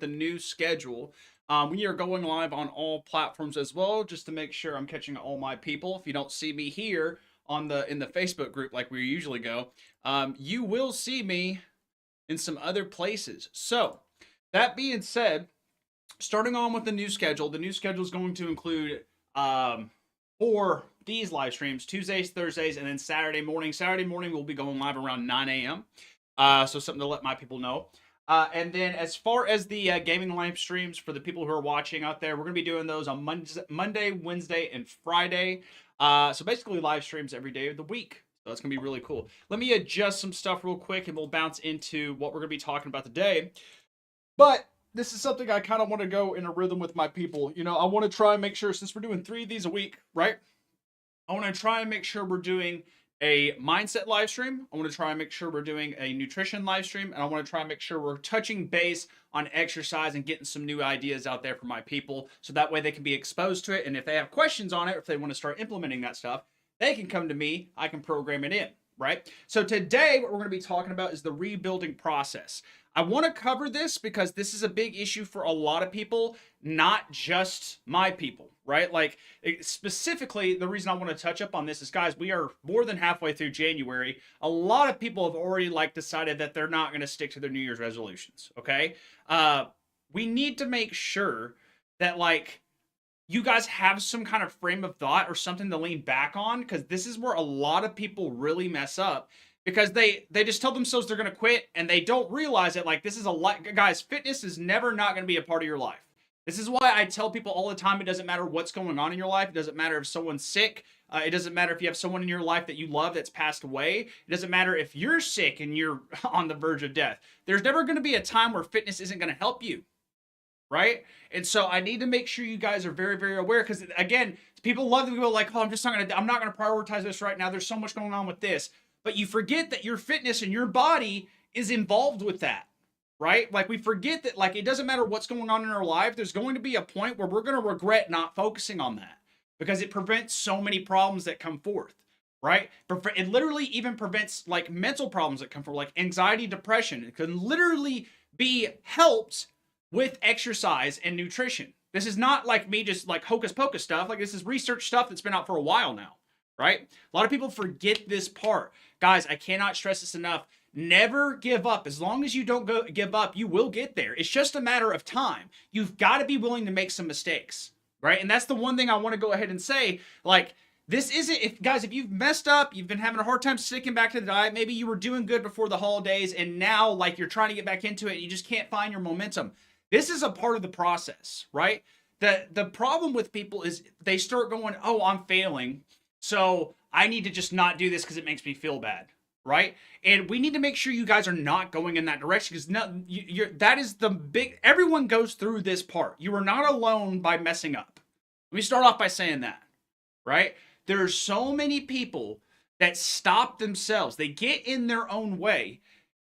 the new schedule. We are going live on all platforms as well, just to make sure I'm catching all my people. If you don't see me here on the in the Facebook group like we usually go, you will see me in some other places. So that being said, starting on with the new schedule is going to include for these live streams Tuesdays, Thursdays, and then Saturday morning. Saturday morning we'll be going live around 9 a.m. So something to let my people know. And then as far as the gaming live streams for the people who are watching out there, we're going to be doing those on Monday, Wednesday, and Friday. So basically live streams every day of the week. So that's going to be really cool. Let me adjust some stuff real quick and we'll bounce into what we're going to be talking about today. But this is something I kind of want to go in a rhythm with my people. You know, I want to try and make sure, since we're doing 3 of these a week, right? I want to try and make sure we're doing a mindset live stream. I want to try and make sure we're doing a nutrition live stream. And I want to try and make sure we're touching base on exercise and getting some new ideas out there for my people. So that way they can be exposed to it. And if they have questions on it, or if they want to start implementing that stuff, they can come to me. I can program it in, right? So today, what we're going to be talking about is the rebuilding process. I want to cover this because this is a big issue for a lot of people, not just my people, right? Like specifically, the reason I want to touch up on this is, guys, we are more than halfway through January. A lot of people have already decided that they're not going to stick to their New Year's resolutions. Okay, we need to make sure that you guys have some kind of frame of thought or something to lean back on, because this is where a lot of people really mess up. Because they just tell themselves they're going to quit and they don't realize it. This is a lot. Guys, fitness is never not going to be a part of your life. This is why I tell people all the time, it doesn't matter what's going on in your life. It doesn't matter if someone's sick. It doesn't matter if you have someone in your life that you love that's passed away. It doesn't matter if you're sick and you're on the verge of death. There's never going to be a time where fitness isn't going to help you. Right? And so I need to make sure you guys are very, very aware, because again, people love to go oh, I'm not going to prioritize this right now. There's so much going on with this. But you forget that your fitness and your body is involved with that, right? We forget that it doesn't matter what's going on in our life. There's going to be a point where we're going to regret not focusing on that, because it prevents so many problems that come forth, right? It literally even prevents mental problems that come forth, like anxiety, depression. It can literally be helped with exercise and nutrition. This is not me just hocus pocus stuff. This is research stuff that's been out for a while now. Right? A lot of people forget this part. Guys, I cannot stress this enough. Never give up. As long as you don't give up, you will get there. It's just a matter of time. You've got to be willing to make some mistakes, right? And that's the one thing I want to go ahead and say. This isn't, if you've messed up, you've been having a hard time sticking back to the diet, maybe you were doing good before the holidays, and now you're trying to get back into it and you just can't find your momentum. This is a part of the process, right? The problem with people is they start going, oh, I'm failing, so I need to just not do this because it makes me feel bad, right? And we need to make sure you guys are not going in that direction, because that is the big, everyone goes through this part. You are not alone by messing up. Let me start off by saying that, right? There are so many people that stop themselves. They get in their own way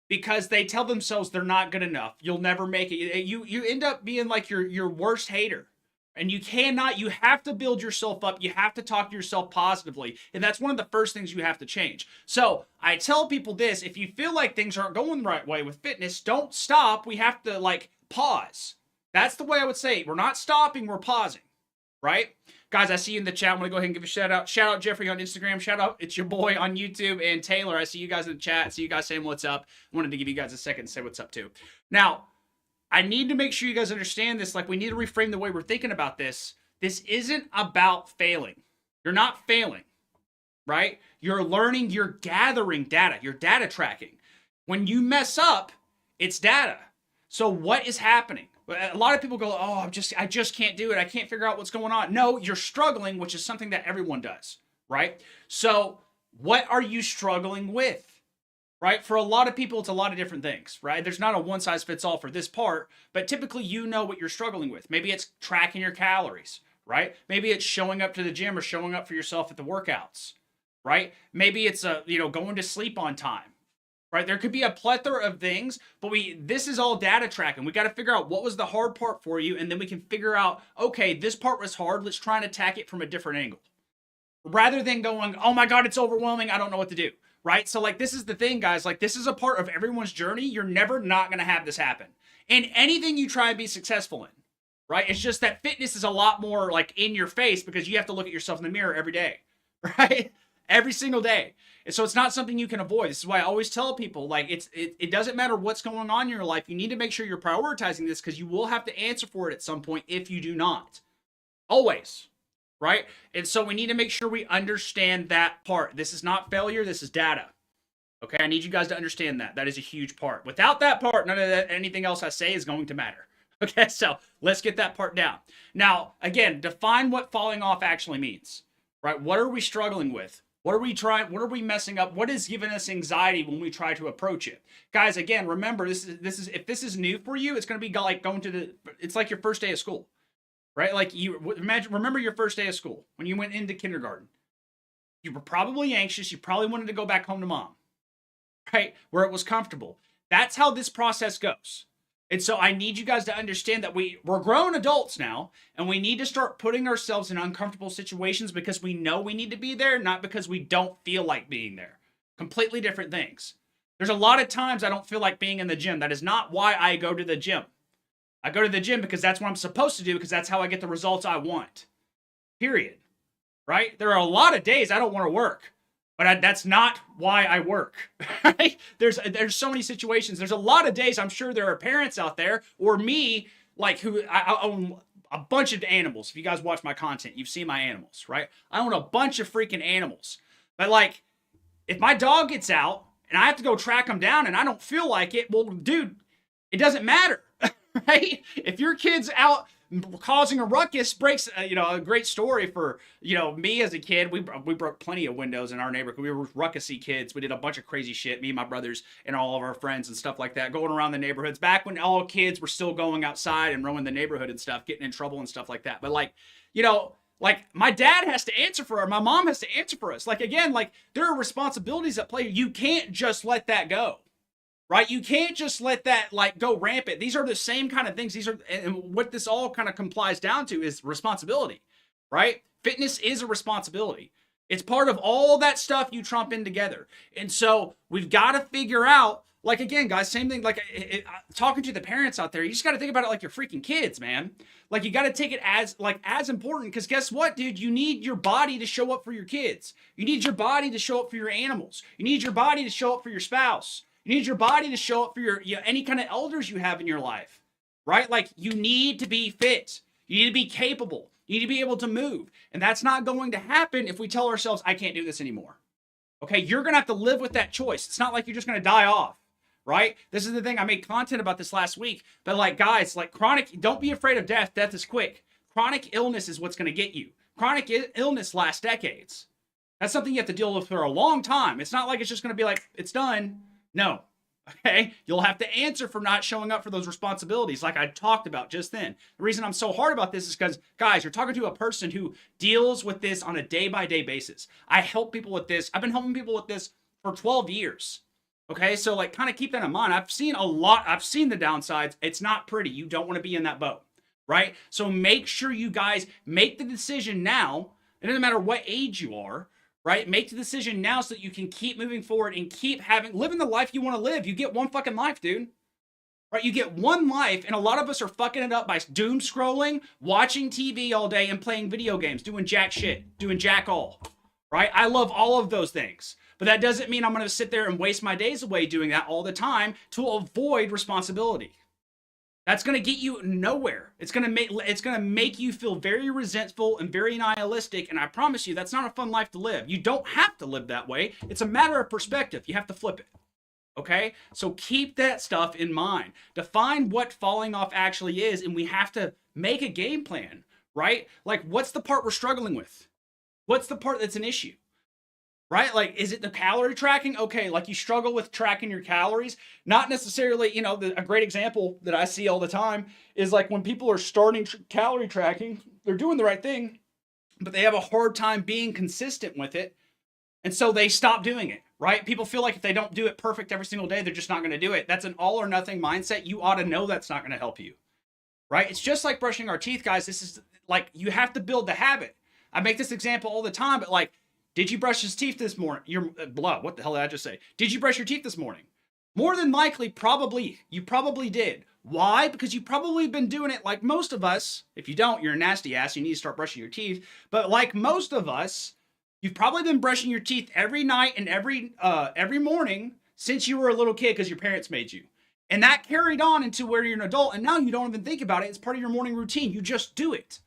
because they tell themselves they're not good enough. You'll never make it. You end up being your worst hater. And you have to build yourself up. You have to talk to yourself positively. And that's one of the first things you have to change. So I tell people this: if you feel like things aren't going the right way with fitness, don't stop. We have to pause. That's the way I would say it. We're not stopping, we're pausing, right? Guys, I see you in the chat. I'm going to go ahead and give a shout out. Shout out Jeffrey on Instagram. Shout out, it's your boy on YouTube. And Taylor, I see you guys in the chat. I see you guys saying what's up. I wanted to give you guys a second to say what's up too. Now, I need to make sure you guys understand this. We need to reframe the way we're thinking about this. This isn't about failing. You're not failing, right? You're learning, you're gathering data, you're data tracking. When you mess up, it's data. So what is happening? A lot of people go, oh, I just can't do it. I can't figure out what's going on. No, you're struggling, which is something that everyone does, right? So what are you struggling with? Right? For a lot of people, it's a lot of different things, right? There's not a one size fits all for this part, but typically you know what you're struggling with. Maybe it's tracking your calories, right? Maybe it's showing up to the gym or showing up for yourself at the workouts, right? Maybe it's going to sleep on time, right? There could be a plethora of things, but this is all data tracking. We got to figure out what was the hard part for you, and then we can figure out, okay, this part was hard. Let's try and attack it from a different angle. Rather than going, oh my God, it's overwhelming, I don't know what to do. Right? So this is the thing, guys. This is a part of everyone's journey. You're never not going to have this happen. in anything you try and be successful in, right? It's just that fitness is a lot more like in your face because you have to look at yourself in the mirror every day, right? Every single day. And so it's not something you can avoid. This is why I always tell people, like, it doesn't matter what's going on in your life. You need to make sure you're prioritizing this because you will have to answer for it at some point if you do not. Always. Right? And so we need to make sure we understand that part. This is not failure. This is data. Okay? I need you guys to understand that. That is a huge part. Without that part, none of that, anything else I say is going to matter. Okay? So let's get that part down. Now, again, define what falling off actually means. Right? What are we struggling with? What are we trying? What are we messing up? What is giving us anxiety when we try to approach it? Guys, again, remember, this is if this is new for you, it's going to be like going to it's like your first day of school. Right? Like remember your first day of school when you went into kindergarten. You were probably anxious. You probably wanted to go back home to mom, right? Where it was comfortable. That's how this process goes. And so I need you guys to understand that we're grown adults now, and we need to start putting ourselves in uncomfortable situations because we know we need to be there, not because we don't feel like being there. Completely different things. There's a lot of times I don't feel like being in the gym. That is not why I go to the gym. I go to the gym because that's what I'm supposed to do because that's how I get the results I want. Period. Right? There are a lot of days I don't want to work. But that's not why I work, right? There's so many situations. There's a lot of days I'm sure there are parents out there or me, like who I own a bunch of animals. If you guys watch my content, you've seen my animals, right? I own a bunch of freaking animals. But like, if my dog gets out and I have to go track him down and I don't feel like it, well, dude, it doesn't matter, right? If your kid's out causing a ruckus, breaks a great story for me as a kid. We broke plenty of windows in our neighborhood. We were ruckusy kids. We did a bunch of crazy shit, me and my brothers and all of our friends and stuff like that, going around the neighborhoods back when all kids were still going outside and roaming the neighborhood and stuff, getting in trouble and stuff like that. But like my dad has to answer for her, my mom has to answer for us. Like, again, like there are responsibilities at play. You can't just let that go. Right? You can't just let that like go rampant. These are the same kind of things. And what this all kind of complies down to is responsibility, right? Fitness is a responsibility. It's part of all that stuff you trump in together. And so we've got to figure out, like, again, guys, same thing, like talking to the parents out there, you just got to think about it like you're freaking kids, man. Like, you got to take it as important, because guess what, dude? You need your body to show up for your kids. You need your body to show up for your animals. You need your body to show up for your spouse. You need your body to show up for your any kind of elders you have in your life, right? Like, you need to be fit. You need to be capable. You need to be able to move. And that's not going to happen if we tell ourselves, I can't do this anymore. Okay, you're going to have to live with that choice. It's not like you're just going to die off, right? This is the thing. I made content about this last week. But like, guys, like chronic, don't be afraid of death. Death is quick. Chronic illness is what's going to get you. Chronic illness lasts decades. That's something you have to deal with for a long time. It's not like it's just going to be like, it's done. No. Okay? You'll have to answer for not showing up for those responsibilities like I talked about just then. The reason I'm so hard about this is because, guys, you're talking to a person who deals with this on a day-by-day basis. I help people with this. I've been helping people with this for 12 years. Okay? So, like, kind of keep that in mind. I've seen a lot. I've seen the downsides. It's not pretty. You don't want to be in that boat. Right? So make sure you guys make the decision now. It doesn't matter what age you are. Right? Make the decision now so that you can keep moving forward and keep living the life you want to live. You get one fucking life, dude. Right? You get one life, and a lot of us are fucking it up by doom scrolling, watching TV all day, and playing video games, doing jack shit, doing jack all. Right? I love all of those things. But that doesn't mean I'm going to sit there and waste my days away doing that all the time to avoid responsibility. That's going to get you nowhere. It's going to make you feel very resentful and very nihilistic, and I promise you that's not a fun life to live. You don't have to live that way. It's a matter of perspective. You have to flip it. Okay? So keep that stuff in mind. Define what falling off actually is, and we have to make a game plan, right? Like, what's the part we're struggling with? What's the part that's an issue? Right? Like, is it the calorie tracking? Okay, like you struggle with tracking your calories. Not necessarily, a great example that I see all the time is like when people are starting calorie tracking, they're doing the right thing, but they have a hard time being consistent with it. And so they stop doing it, right? People feel like if they don't do it perfect every single day, they're just not going to do it. That's an all or nothing mindset. You ought to know that's not going to help you, right? It's just like brushing our teeth, guys. This is like, you have to build the habit. I make this example all the time, but like, did you brush his teeth this morning? What the hell did I just say? Did you brush your teeth this morning? More than likely, you probably did. Why? Because you've probably been doing it like most of us. If you don't, you're a nasty ass. You need to start brushing your teeth. But like most of us, you've probably been brushing your teeth every night and every morning since you were a little kid because your parents made you. And that carried on into where you're an adult, and now you don't even think about it. It's part of your morning routine. You just do it,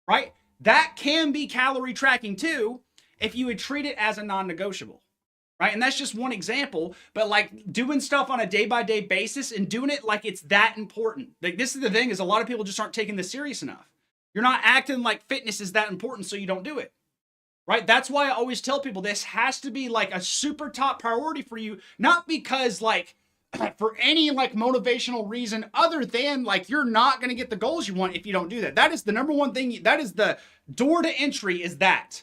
right? That can be calorie tracking too if you would treat it as a non-negotiable, right? And that's just one example, but like doing stuff on a day-by-day basis and doing it like it's that important. Like, this is the thing, is a lot of people just aren't taking this serious enough. You're not acting like fitness is that important, so you don't do it, right? That's why I always tell people this has to be like a super top priority for you, not because like for any like motivational reason other than like you're not going to get the goals you want if you don't do that. That is the number one thing. That is the door to entry, is that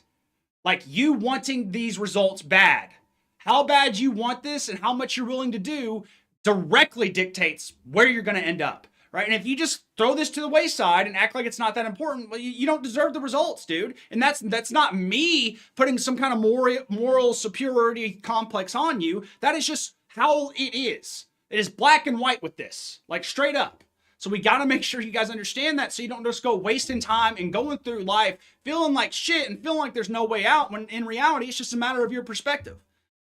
like you wanting these results bad. How bad you want this and how much you're willing to do directly dictates where you're going to end up, right? And if you just throw this to the wayside and act like it's not that important, well, you don't deserve the results, dude. And that's not me putting some kind of moral superiority complex on you. That is just how it is. It is black and white with this, like straight up. So we got to make sure you guys understand that, so you don't just go wasting time and going through life feeling like shit and feeling like there's no way out, when in reality, it's just a matter of your perspective,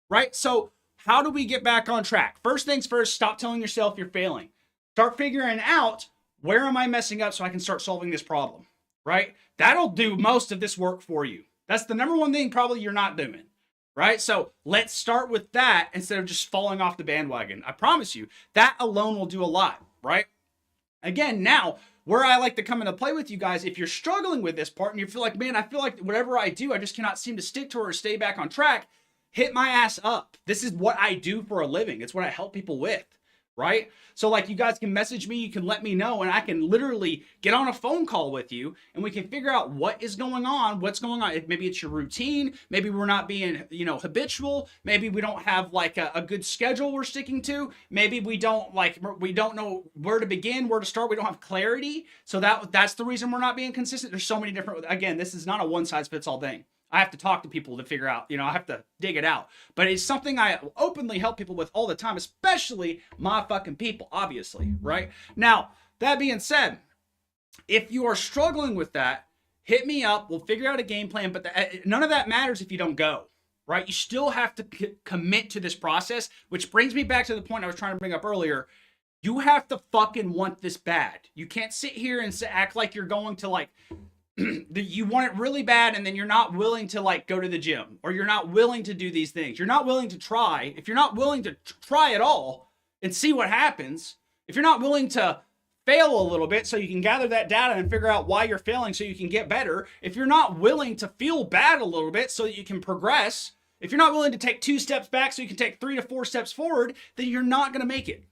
right? So how do we get back on track? First things first, stop telling yourself you're failing. Start figuring out, where am I messing up so I can start solving this problem, right? That'll do most of this work for you. That's the number one thing probably you're not doing, right? So let's start with that instead of just falling off the bandwagon. I promise you, that alone will do a lot, right? Again, now, where I like to come into play with you guys, if you're struggling with this part and you feel like, man, I feel like whatever I do, I just cannot seem to stick to it or stay back on track, hit my ass up. This is what I do for a living. It's what I help people with, right? So like, you guys can message me, you can let me know, and I can literally get on a phone call with you and we can figure out what is going on, what's going on. Maybe it's your routine. Maybe we're not being, habitual. Maybe we don't have like a good schedule we're sticking to. Maybe we don't know where to begin, where to start. We don't have clarity. So that's the reason we're not being consistent. There's so many different, again, this is not a one size fits all thing. I have to talk to people to figure out, I have to dig it out. But it's something I openly help people with all the time, especially my fucking people, obviously, right? Now, that being said, if you are struggling with that, hit me up. We'll figure out a game plan, but none of that matters if you don't go, right? You still have to commit to this process, which brings me back to the point I was trying to bring up earlier. You have to fucking want this bad. You can't sit here and act like you're going to like... you want it really bad, and then you're not willing to like go to the gym, or you're not willing to do these things. You're not willing to try. If you're not willing to try at all and see what happens, if you're not willing to fail a little bit so you can gather that data and figure out why you're failing so you can get better, if you're not willing to feel bad a little bit so that you can progress, if you're not willing to take 2 steps back so you can take 3 to 4 steps forward, then you're not going to make it.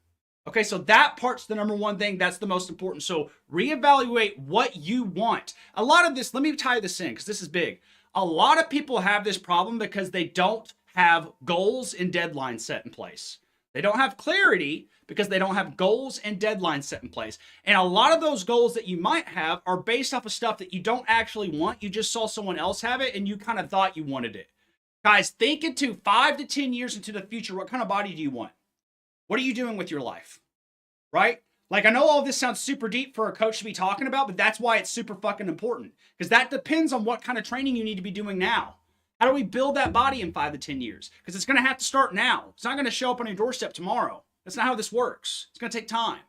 Okay, so that part's the number one thing. That's the most important. So reevaluate what you want. A lot of this, let me tie this in because this is big. A lot of people have this problem because they don't have goals and deadlines set in place. They don't have clarity because they don't have goals and deadlines set in place. And a lot of those goals that you might have are based off of stuff that you don't actually want. You just saw someone else have it and you kind of thought you wanted it. Guys, think into 5 to 10 years into the future. What kind of body do you want? What are you doing with your life, right? Like, I know all this sounds super deep for a coach to be talking about, but that's why it's super fucking important, because that depends on what kind of training you need to be doing now. How do we build that body in 5 to 10 years? Because it's going to have to start now. It's not going to show up on your doorstep tomorrow. That's not how this works. It's going to take time.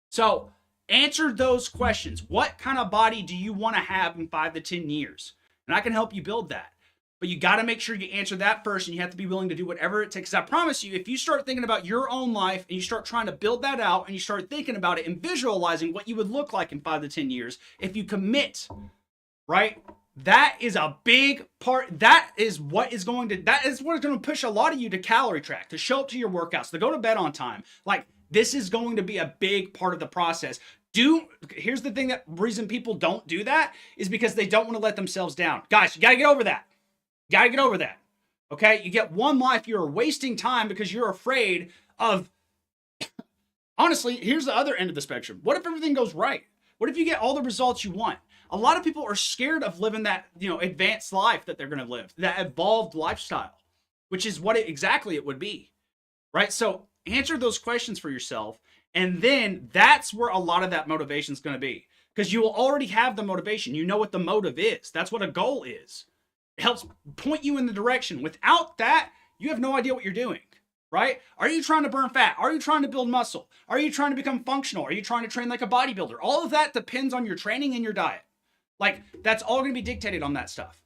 So answer those questions. What kind of body do you want to have in 5 to 10 years? And I can help you build that. But you got to make sure you answer that first, and you have to be willing to do whatever it takes. I promise you, if you start thinking about your own life and you start trying to build that out and you start thinking about it and visualizing what you would look like in 5 to 10 years, if you commit, right? That is a big part. That is what is going to push a lot of you to calorie track, to show up to your workouts, to go to bed on time. Like, this is going to be a big part of the process. Here's the thing, that reason people don't do that is because they don't want to let themselves down. Guys, you got to get over that. Gotta get over that. Okay? You get one life. You're wasting time because you're afraid of... Honestly, here's the other end of the spectrum. What if everything goes right? What if you get all the results you want? A lot of people are scared of living that, advanced life that they're going to live, that evolved lifestyle, which is what exactly it would be, right? So answer those questions for yourself And then that's where a lot of that motivation is going to be, because you will already have the motivation. You know what the motive is. That's what a goal is. It helps point you in the direction. Without that, you have no idea what you're doing, right? Are you trying to burn fat? Are you trying to build muscle? Are you trying to become functional? Are you trying to train like a bodybuilder? All of that depends on your training and your diet. Like, that's all going to be dictated on that stuff.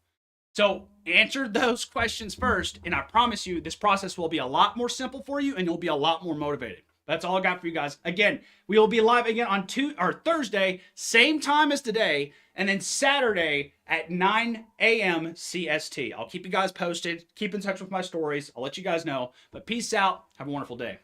So answer those questions first, and I promise you this process will be a lot more simple for you, and you'll be a lot more motivated. That's all I got for you guys. Again, we will be live again on Thursday, same time as today, and then Saturday at 9 a.m. CST. I'll keep you guys posted. Keep in touch with my stories. I'll let you guys know. But peace out. Have a wonderful day.